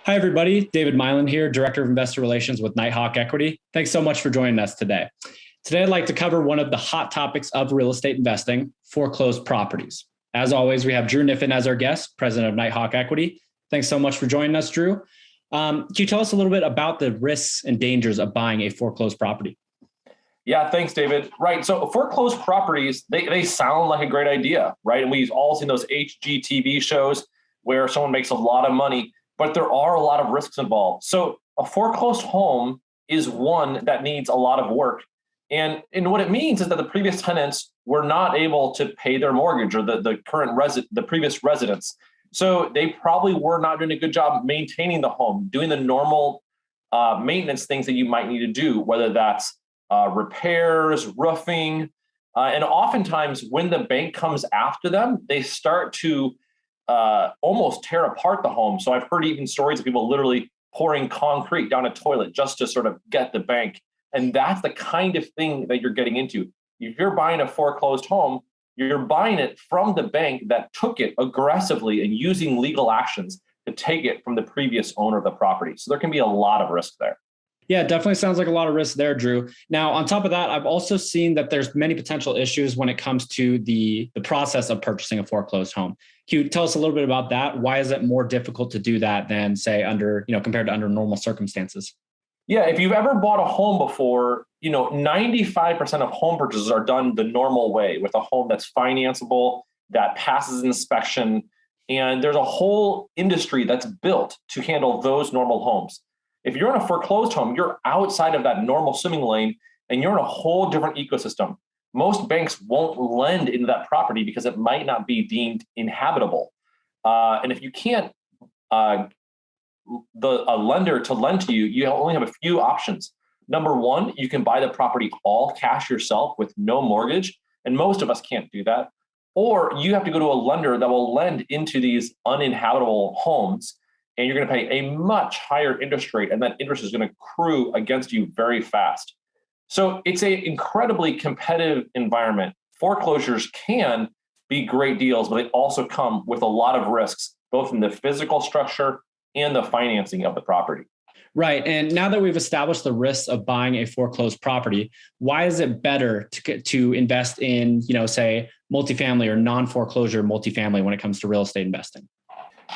Hi, everybody. David Milan here, Director of Investor Relations with Nighthawk Equity. Thanks so much for joining us today. Today, I'd like to cover one of the hot topics of real estate investing, foreclosed properties. As always, we have Drew Niffin as our guest, President of Nighthawk Equity. Thanks so much for joining us, Drew. Can you tell us a little bit about the risks and dangers of buying a foreclosed property? Yeah, thanks, David. Right. So foreclosed properties, they sound like a great idea, right? And we've all seen those HGTV shows where someone makes a lot of money, but there are a lot of risks involved. So a foreclosed home is one that needs a lot of work. And what it means is that the previous tenants were not able to pay their mortgage or the previous residents. So they probably were not doing a good job maintaining the home, doing the normal maintenance things that you might need to do, whether that's repairs, roofing. And oftentimes when the bank comes after them, they start to almost tear apart the home. So I've heard even stories of people literally pouring concrete down a toilet just to sort of get the bank. And that's the kind of thing that you're getting into. If you're buying a foreclosed home, you're buying it from the bank that took it aggressively and using legal actions to take it from the previous owner of the property. So there can be a lot of risk there. Yeah, definitely sounds like a lot of risk there, Drew. Now, on top of that, I've also seen that there's many potential issues when it comes to the process of purchasing a foreclosed home. Can you tell us a little bit about that? Why is it more difficult to do that than, say, compared to under normal circumstances? Yeah, if you've ever bought a home before, 95% of home purchases are done the normal way with a home that's financeable, that passes inspection. And there's a whole industry that's built to handle those normal homes. If you're in a foreclosed home, you're outside of that normal swimming lane and you're in a whole different ecosystem. Most banks won't lend into that property because it might not be deemed inhabitable. And if you can't a lender to lend to you, you only have a few options. Number one, you can buy the property all cash yourself with no mortgage. And most of us can't do that. Or you have to go to a lender that will lend into these uninhabitable homes. And you're going to pay a much higher interest rate. And that interest is going to accrue against you very fast. So it's an incredibly competitive environment. Foreclosures can be great deals, but they also come with a lot of risks, both in the physical structure and the financing of the property. Right. And now that we've established the risks of buying a foreclosed property, why is it better to invest in, say, multifamily or non-foreclosure multifamily when it comes to real estate investing?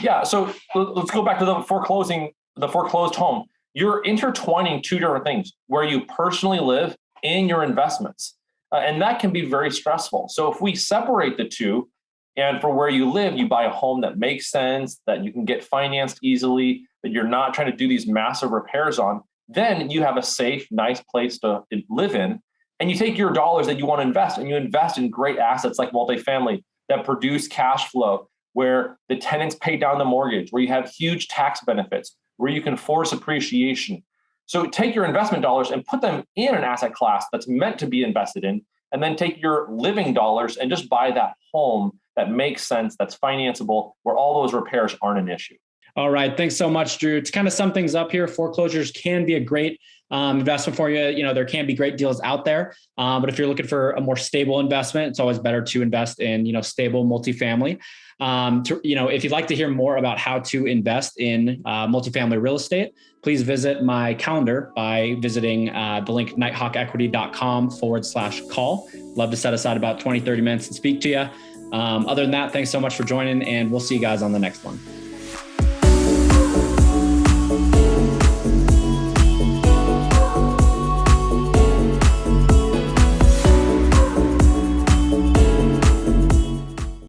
Yeah. So let's go back to the foreclosed home. You're intertwining two different things where you personally live and your investments. And that can be very stressful. So if we separate the two, and for where you live, you buy a home that makes sense, that you can get financed easily, that you're not trying to do these massive repairs on, then you have a safe, nice place to live in. And you take your dollars that you want to invest and you invest in great assets like multifamily that produce cash flow, where the tenants pay down the mortgage, where you have huge tax benefits, where you can force appreciation. So take your investment dollars and put them in an asset class that's meant to be invested in, and then take your living dollars and just buy that home that makes sense, that's financeable, where all those repairs aren't an issue. All right. Thanks so much, Drew. To kind of sum things up here, foreclosures can be a great investment for you. There can be great deals out there. But if you're looking for a more stable investment, it's always better to invest in, stable multifamily. If you'd like to hear more about how to invest in multifamily real estate, please visit my calendar by visiting the link nighthawkequity.com/call. Love to set aside about 20, 30 minutes and speak to you. Other than that, thanks so much for joining, and we'll see you guys on the next one.